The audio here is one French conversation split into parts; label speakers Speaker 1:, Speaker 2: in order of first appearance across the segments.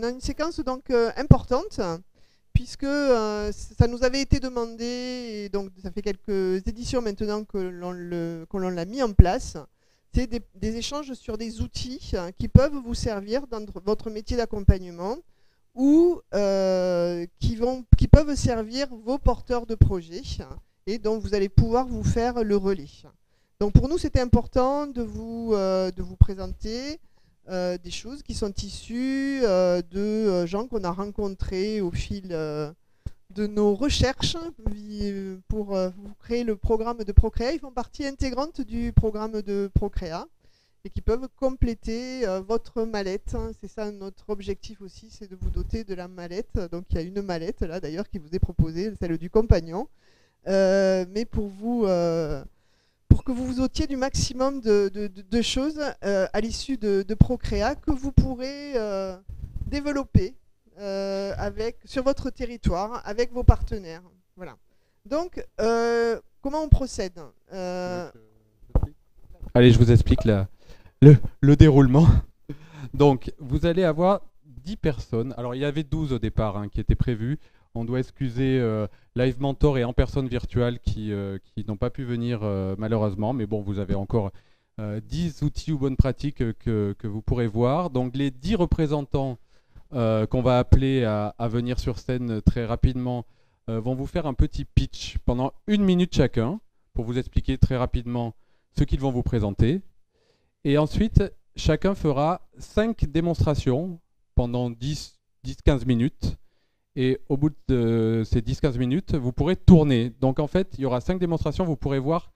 Speaker 1: on a une séquence donc importante, puisque ça nous avait été demandé, et donc ça fait quelques éditions maintenant que l'on l'a mis en place. C'est des échanges sur des outils qui peuvent vous servir dans votre métier d'accompagnement ou qui peuvent servir vos porteurs de projets et dont vous allez pouvoir vous faire le relais. Donc pour nous, c'était important de vous présenter des choses qui sont issues de gens qu'on a rencontrés au fil de nos recherches pour vous créer le programme de Procréa. Ils font partie intégrante du programme de Procréa et qui peuvent compléter votre mallette. C'est ça notre objectif aussi, c'est de vous doter de la mallette. Donc il y a une mallette là d'ailleurs qui vous est proposée, celle du compagnon. Mais pour que vous vous dotiez du maximum de choses à l'issue de Procréa que vous pourrez développer sur votre territoire, avec vos partenaires. Voilà. Donc, comment on procède
Speaker 2: Allez, je vous explique le déroulement. Donc, vous allez avoir 10 personnes. Alors, il y avait 12 au départ qui étaient prévues. On doit excuser Live Mentor et En Personne Virtuelle qui n'ont pas pu venir malheureusement. Mais bon, vous avez encore 10 outils ou bonnes pratiques que vous pourrez voir. Donc, les 10 représentants qu'on va appeler à venir sur scène très rapidement vont vous faire un petit pitch pendant 1 minute chacun pour vous expliquer très rapidement ce qu'ils vont vous présenter. Et ensuite, chacun fera 5 démonstrations pendant 10-15 minutes. Et au bout de ces 10-15 minutes, vous pourrez tourner. Donc en fait, il y aura 5 démonstrations, vous pourrez voir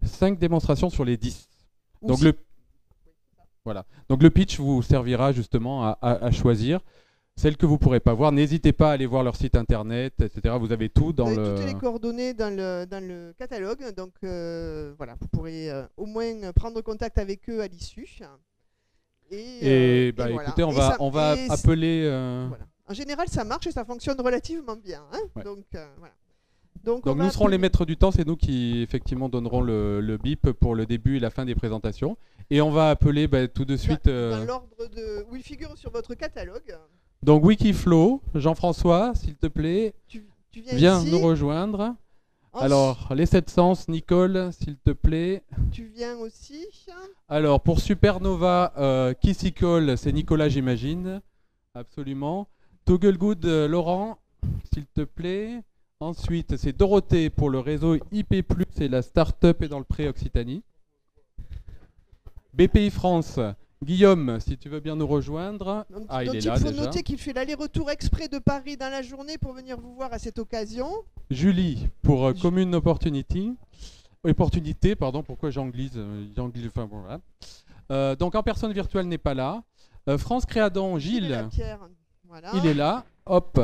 Speaker 2: 5 démonstrations sur les 10. Donc voilà. Donc le pitch vous servira justement à choisir. Celles que vous ne pourrez pas voir, n'hésitez pas à aller voir leur site internet, etc. Vous avez tout dans
Speaker 1: vous avez toutes les coordonnées dans le catalogue. Donc voilà, vous pourrez au moins prendre contact avec eux à l'issue.
Speaker 2: Et voilà. Écoutez, on va appeler...
Speaker 1: Voilà. En général, ça marche et ça fonctionne relativement bien. Hein,
Speaker 2: ouais.
Speaker 1: Donc voilà.
Speaker 2: Donc nous serons les maîtres du temps, c'est nous qui effectivement donnerons le bip pour le début et la fin des présentations. Et on va appeler tout de suite...
Speaker 1: Dans l'ordre où il figure sur votre catalogue.
Speaker 2: Donc Wikiflow, Jean-François, s'il te plaît,
Speaker 1: tu
Speaker 2: viens nous rejoindre. Alors, les 7 sens, Nicole, s'il te plaît.
Speaker 1: Tu viens aussi.
Speaker 2: Alors, pour Supernova, qui s'y colle, c'est Nicolas, j'imagine. Absolument. Togglegood, Laurent, s'il te plaît. Ensuite, c'est Dorothée pour le réseau IP+, et la start-up est dans le pré-Occitanie. BPI France, Guillaume, si tu veux bien nous rejoindre. Il est là déjà.
Speaker 1: Il faut noter qu'il fait l'aller-retour exprès de Paris dans la journée pour venir vous voir à cette occasion.
Speaker 2: Julie pour Commune Opportunité, pardon, pourquoi j'anglise enfin, bon, voilà. Donc En Personne Virtuelle n'est pas là. France Créadon, Gilles,
Speaker 1: voilà.
Speaker 2: Il est là. Hop.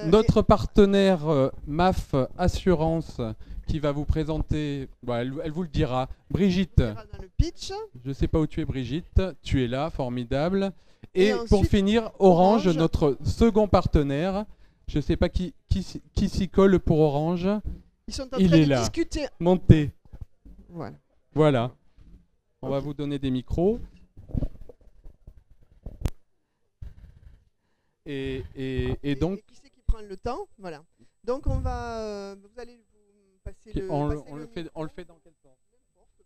Speaker 2: Notre partenaire MAF Assurance qui va vous présenter, elle vous le dira. Brigitte,
Speaker 1: dans le pitch.
Speaker 2: Je ne sais pas où tu es Brigitte, tu es là, formidable. Et ensuite, pour finir, Orange, notre second partenaire. Je ne sais pas qui s'y colle pour Orange.
Speaker 1: Ils sont en train de discuter.
Speaker 2: Montez.
Speaker 1: Voilà.
Speaker 2: On va vous donner des micros. Et donc...
Speaker 1: Qui c'est qui prend le temps? Voilà. Donc on va... vous allez vous passer le...
Speaker 2: On le fait dans quel sens?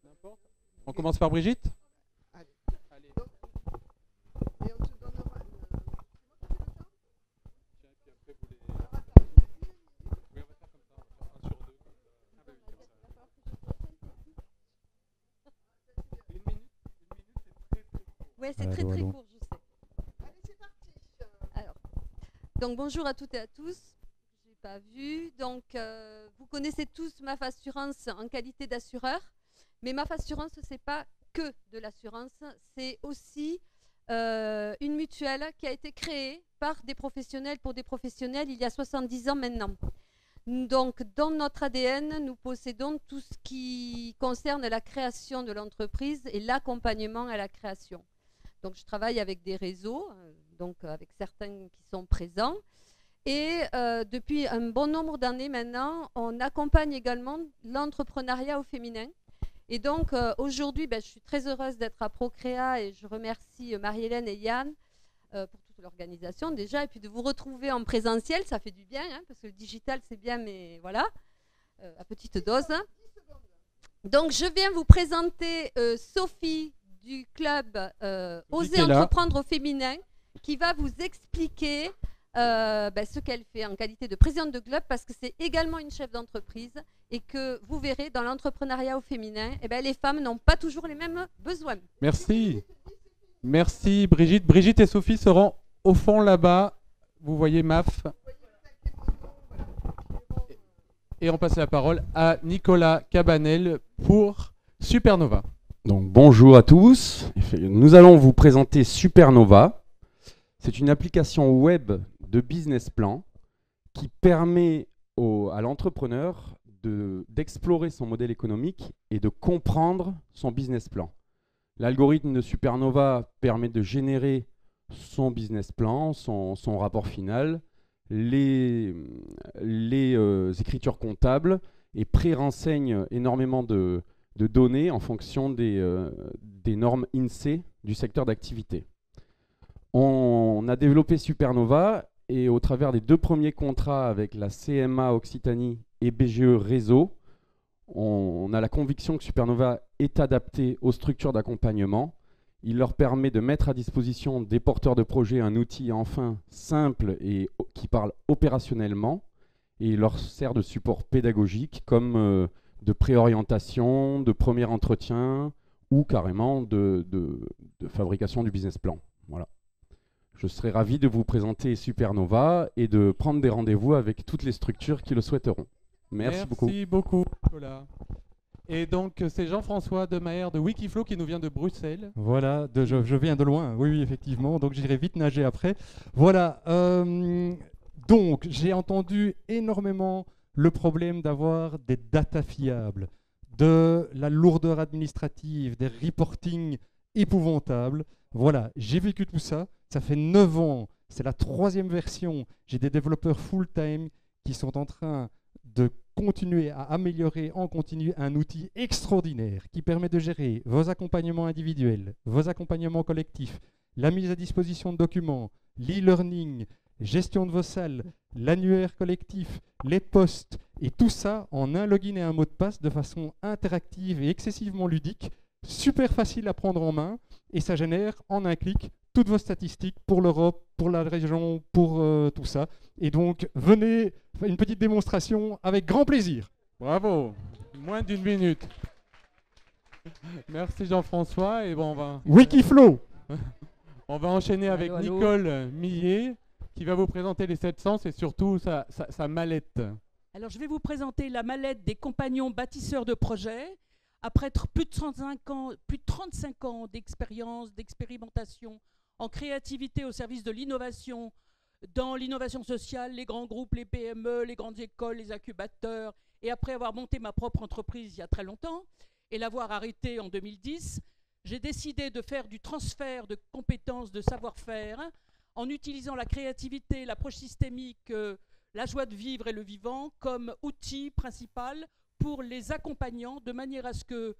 Speaker 2: N'importe. On commence par Brigitte?
Speaker 1: Allez. Donc, et on te donnera...
Speaker 3: Ouais, c'est très court, je sais.
Speaker 1: Allez, c'est parti.
Speaker 3: Alors, donc bonjour à toutes et à tous. Je n'ai pas vu. Donc, vous connaissez tous MAF Assurance en qualité d'assureur. Mais MAF Assurance, ce n'est pas que de l'assurance. C'est aussi une mutuelle qui a été créée par des professionnels pour des professionnels il y a 70 ans maintenant. Donc, dans notre ADN, nous possédons tout ce qui concerne la création de l'entreprise et l'accompagnement à la création. Donc, je travaille avec des réseaux, donc avec certains qui sont présents. Et depuis un bon nombre d'années maintenant, on accompagne également l'entrepreneuriat au féminin. Et donc, aujourd'hui, je suis très heureuse d'être à Procréa et je remercie Marie-Hélène et Yann pour toutes toute l'organisation déjà, et puis de vous retrouver en présentiel, ça fait du bien, hein, parce que le digital c'est bien, mais voilà, à petite dose. Donc je viens vous présenter Sophie du club Oser entreprendre au féminin, qui va vous expliquer ce qu'elle fait en qualité de présidente de club, parce que c'est également une chef d'entreprise et que vous verrez dans l'entrepreneuriat au féminin, les femmes n'ont pas toujours les mêmes besoins.
Speaker 2: Merci. Merci Brigitte. Brigitte et Sophie seront au fond là-bas. Vous voyez MAF. Et on passe la parole à Nicolas Cabanel pour Supernova.
Speaker 4: Donc bonjour à tous. Nous allons vous présenter Supernova. C'est une application web de business plan qui permet à l'entrepreneur d'explorer son modèle économique et de comprendre son business plan. L'algorithme de Supernova permet de générer son business plan, son rapport final, les écritures comptables et pré-renseigne énormément de données en fonction des normes INSEE du secteur d'activité. On a développé Supernova et au travers des 2 premiers contrats avec la CMA Occitanie et BGE Réseau, on a la conviction que Supernova est adapté aux structures d'accompagnement. Il leur permet de mettre à disposition des porteurs de projets un outil enfin simple et qui parle opérationnellement, et il leur sert de support pédagogique comme de préorientation, de premier entretien ou carrément de fabrication du business plan. Voilà. Je serai ravi de vous présenter Supernova et de prendre des rendez-vous avec toutes les structures qui le souhaiteront. Merci beaucoup.
Speaker 2: Merci beaucoup, Nicolas. Et donc, c'est Jean-François Demaher de Wikiflow qui nous vient de Bruxelles.
Speaker 5: Voilà, je viens de loin, oui, effectivement, donc j'irai vite nager après. Voilà, donc j'ai entendu énormément le problème d'avoir des datas fiables, de la lourdeur administrative, des reportings épouvantables. Voilà, j'ai vécu tout ça, ça fait 9 ans, c'est la 3e version. J'ai des développeurs full-time qui sont en train de continuer à améliorer en continu un outil extraordinaire qui permet de gérer vos accompagnements individuels, vos accompagnements collectifs, la mise à disposition de documents, l'e-learning, gestion de vos salles, l'annuaire collectif, les posts, et tout ça en un login et un mot de passe de façon interactive et excessivement ludique, super facile à prendre en main, et ça génère en un clic toutes vos statistiques pour l'Europe, pour la région, pour tout ça. Et donc, venez, une petite démonstration avec grand plaisir.
Speaker 2: Bravo, moins d'1 minute. Merci Jean-François. Et bon,
Speaker 5: Wikiflow.
Speaker 2: On va enchaîner avec Nicole Millet qui va vous présenter les 700 et surtout sa mallette.
Speaker 6: Alors, je vais vous présenter la mallette des compagnons bâtisseurs de projets. Après plus de 35 ans d'expérience, d'expérimentation en créativité au service de l'innovation, dans l'innovation sociale, les grands groupes, les PME, les grandes écoles, les incubateurs, et après avoir monté ma propre entreprise il y a très longtemps et l'avoir arrêtée en 2010, j'ai décidé de faire du transfert de compétences, de savoir-faire, en utilisant la créativité, l'approche systémique, la joie de vivre et le vivant comme outil principal pour les accompagnants, de manière à ce que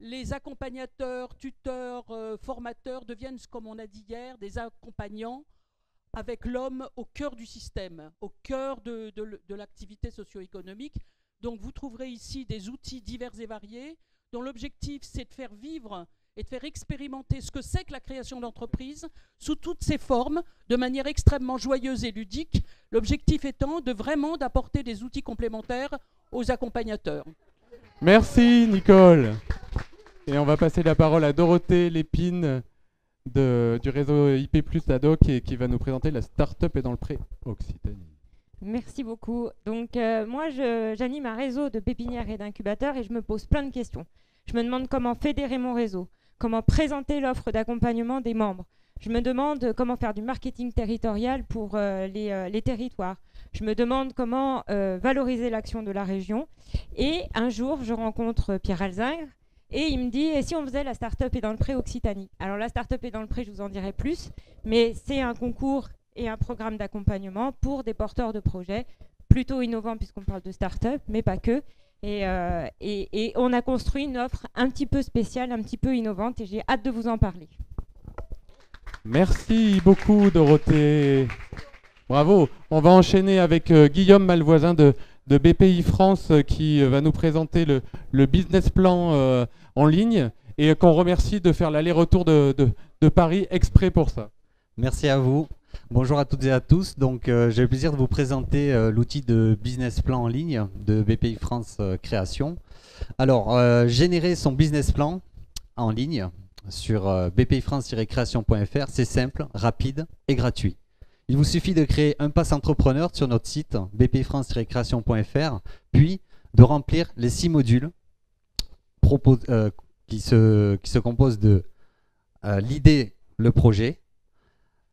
Speaker 6: les accompagnateurs, tuteurs, formateurs deviennent, comme on a dit hier, des accompagnants avec l'homme au cœur du système, au cœur de l'activité socio-économique. Donc vous trouverez ici des outils divers et variés dont l'objectif c'est de faire vivre et de faire expérimenter ce que c'est que la création d'entreprise sous toutes ses formes, de manière extrêmement joyeuse et ludique, l'objectif étant vraiment d'apporter des outils complémentaires aux accompagnateurs.
Speaker 2: Merci Nicole. Et on va passer la parole à Dorothée Lépine du réseau IP+ d'ADOC qui va nous présenter la start-up et dans le pré Occitanie.
Speaker 7: Merci beaucoup. Donc moi j'anime un réseau de pépinières et d'incubateurs et je me pose plein de questions. Je me demande comment fédérer mon réseau, comment présenter l'offre d'accompagnement des membres. Je me demande comment faire du marketing territorial pour les territoires. Je me demande comment valoriser l'action de la région. Et un jour, je rencontre Pierre Alzingre et il me dit « Et si on faisait la start-up et dans le pré Occitanie ?» Alors la start-up et dans le pré, je vous en dirai plus, mais c'est un concours et un programme d'accompagnement pour des porteurs de projets plutôt innovants puisqu'on parle de start-up, mais pas que. Et on a construit une offre un petit peu spéciale, un petit peu innovante et j'ai hâte de vous en parler.
Speaker 2: Merci beaucoup, Dorothée. Bravo. On va enchaîner avec Guillaume Malvoisin de BPI France qui va nous présenter le business plan en ligne et qu'on remercie de faire l'aller-retour de Paris exprès pour ça.
Speaker 8: Merci à vous. Bonjour à toutes et à tous. Donc, j'ai le plaisir de vous présenter l'outil de business plan en ligne de BPI France Création. Alors, générer son business plan en ligne sur bpifrance-création.fr, c'est simple, rapide et gratuit. Il vous suffit de créer un pass entrepreneur sur notre site bpifrance-création.fr, puis de remplir les 6 modules qui se composent de l'idée, le projet,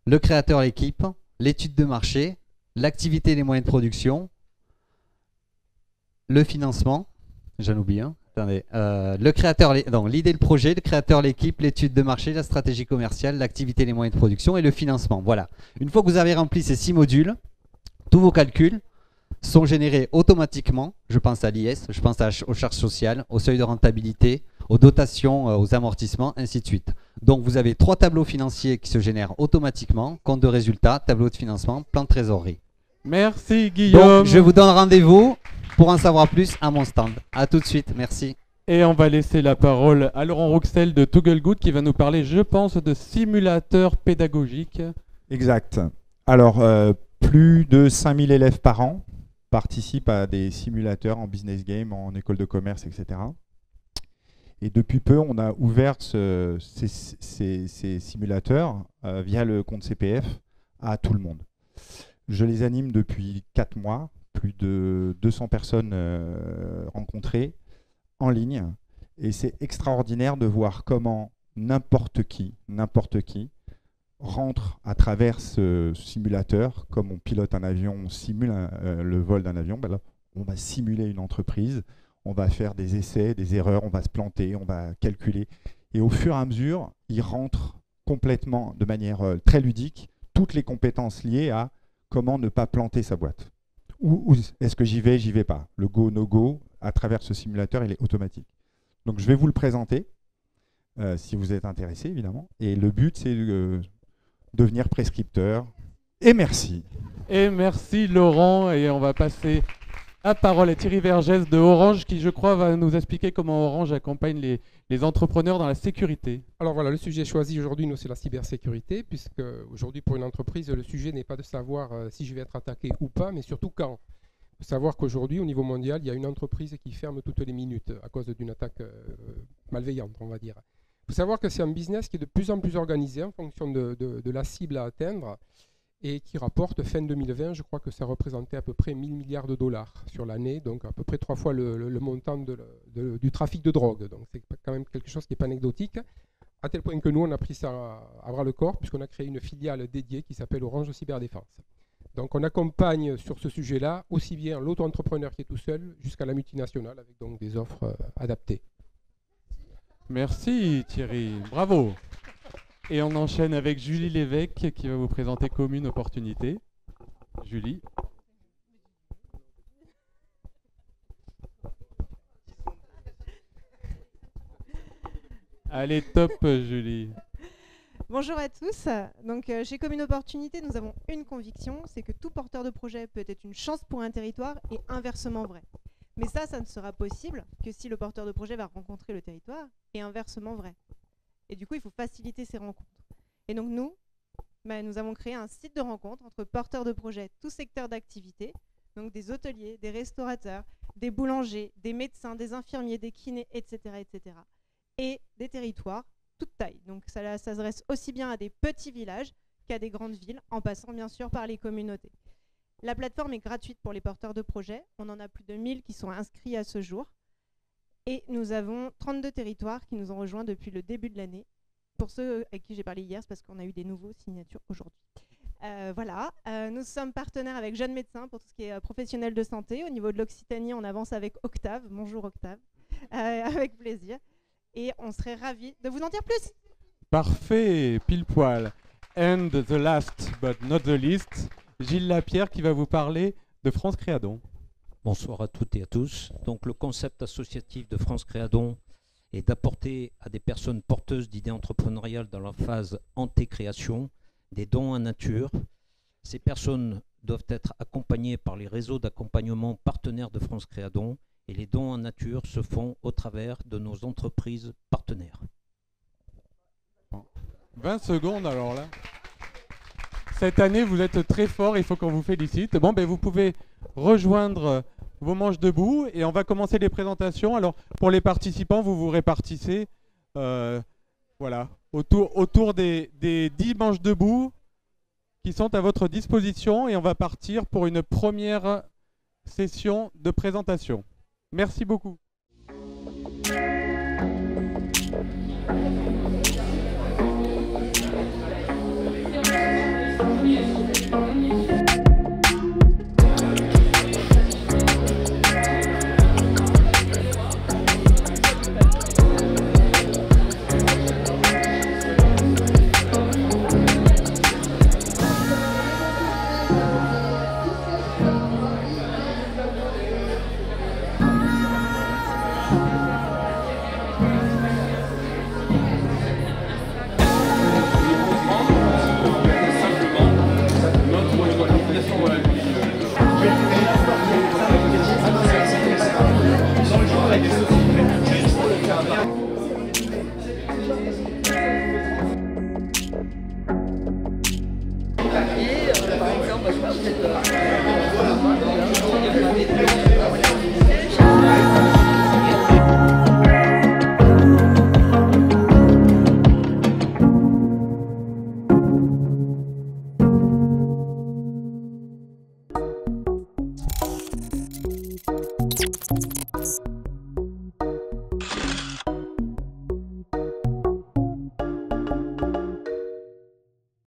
Speaker 8: le créateur, l'équipe, l'étude de marché, l'activité et les moyens de production, le financement, j'en oublie un, attendez, le créateur, donc l'idée, le projet, le créateur, l'équipe, l'étude de marché, la stratégie commerciale, l'activité et les moyens de production et le financement. Voilà. Une fois que vous avez rempli ces 6 modules, tous vos calculs sont générés automatiquement. Je pense à l'IS, je pense aux charges sociales, au seuil de rentabilité, aux dotations, aux amortissements, ainsi de suite. Donc vous avez 3 tableaux financiers qui se génèrent automatiquement, compte de résultats, tableau de financement, plan de trésorerie.
Speaker 2: Merci Guillaume.
Speaker 8: Donc, je vous donne rendez-vous pour en savoir plus à mon stand. A tout de suite, merci.
Speaker 2: Et on va laisser la parole à Laurent Rouxel de Toggle Good qui va nous parler, je pense, de simulateurs pédagogiques.
Speaker 9: Exact. Alors, plus de 5000 élèves par an participent à des simulateurs en business game, en école de commerce, etc. Et depuis peu, on a ouvert ces simulateurs via le compte CPF à tout le monde. Je les anime depuis 4 mois, plus de 200 personnes rencontrées en ligne. Et c'est extraordinaire de voir comment n'importe qui rentre à travers ce simulateur. Comme on pilote un avion, on simule le vol d'un avion. Ben là, on va simuler une entreprise. On va faire des essais, des erreurs, on va se planter, on va calculer. Et au fur et à mesure, il rentre complètement, de manière très ludique, toutes les compétences liées à comment ne pas planter sa boîte. Ou est-ce que j'y vais pas. Le go, no go, à travers ce simulateur, il est automatique. Donc je vais vous le présenter, si vous êtes intéressé, évidemment. Et le but, c'est de devenir prescripteur. Et merci.
Speaker 2: Et merci Laurent. Et on va passer la parole à Thierry Vergès de Orange qui, je crois, va nous expliquer comment Orange accompagne les entrepreneurs dans la sécurité.
Speaker 10: Alors voilà, le sujet choisi aujourd'hui, nous, c'est la cybersécurité, puisque aujourd'hui, pour une entreprise, le sujet n'est pas de savoir si je vais être attaqué ou pas, mais surtout quand. Il faut savoir qu'aujourd'hui, au niveau mondial, il y a une entreprise qui ferme toutes les minutes à cause d'une attaque malveillante, on va dire. Il faut savoir que c'est un business qui est de plus en plus organisé en fonction de la cible à atteindre, et qui rapporte fin 2020, je crois que ça représentait à peu près 1000 milliards de dollars sur l'année, donc à peu près 3 fois le montant du trafic de drogue. Donc c'est quand même quelque chose qui n'est pas anecdotique, à tel point que nous, on a pris ça à bras le corps, puisqu'on a créé une filiale dédiée qui s'appelle Orange Cyberdéfense. Donc on accompagne sur ce sujet-là aussi bien l'auto-entrepreneur qui est tout seul, jusqu'à la multinationale, avec donc des offres adaptées.
Speaker 2: Merci Thierry, bravo. Et on enchaîne avec Julie Lévesque qui va vous présenter Commune Opportunité. Julie. Allez, top Julie.
Speaker 11: Bonjour à tous. Donc, chez Commune Opportunité, nous avons une conviction, c'est que tout porteur de projet peut être une chance pour un territoire et inversement vrai. Mais ça ne sera possible que si le porteur de projet va rencontrer le territoire et inversement vrai. Et du coup, il faut faciliter ces rencontres. Et donc nous avons créé un site de rencontre entre porteurs de projets, tous secteurs d'activité, donc des hôteliers, des restaurateurs, des boulangers, des médecins, des infirmiers, des kinés, etc., etc. Et des territoires, toute taille. Donc ça s'adresse aussi bien à des petits villages qu'à des grandes villes, en passant bien sûr par les communautés. La plateforme est gratuite pour les porteurs de projets. On en a plus de 1000 qui sont inscrits à ce jour. Et nous avons 32 territoires qui nous ont rejoints depuis le début de l'année. Pour ceux avec qui j'ai parlé hier, c'est parce qu'on a eu des nouveaux signatures aujourd'hui. Voilà. Nous sommes partenaires avec Jeunes Médecins pour tout ce qui est professionnel de santé. Au niveau de l'Occitanie, on avance avec Octave. Bonjour Octave. Avec plaisir. Et on serait ravis de vous en dire plus.
Speaker 2: Parfait, pile poil. And the last but not the least, Gilles Lapierre qui va vous parler de France Créadon.
Speaker 12: Bonsoir à toutes et à tous. Donc le concept associatif de France Créadon et d'apporter à des personnes porteuses d'idées entrepreneuriales dans la phase anté-création des dons en nature. Ces personnes doivent être accompagnées par les réseaux d'accompagnement partenaires de France Créadon et les dons en nature se font au travers de nos entreprises partenaires.
Speaker 2: 20 secondes alors là. Cette année, vous êtes très fort, il faut qu'on vous félicite. Bon, ben, vous pouvez rejoindre vos manches debout et on va commencer les présentations. Alors, pour les participants, vous vous répartissez voilà, autour des 10 manches debout qui sont à votre disposition et on va partir pour une première session de présentation. Merci beaucoup.
Speaker 13: Par exemple, je peux peut-être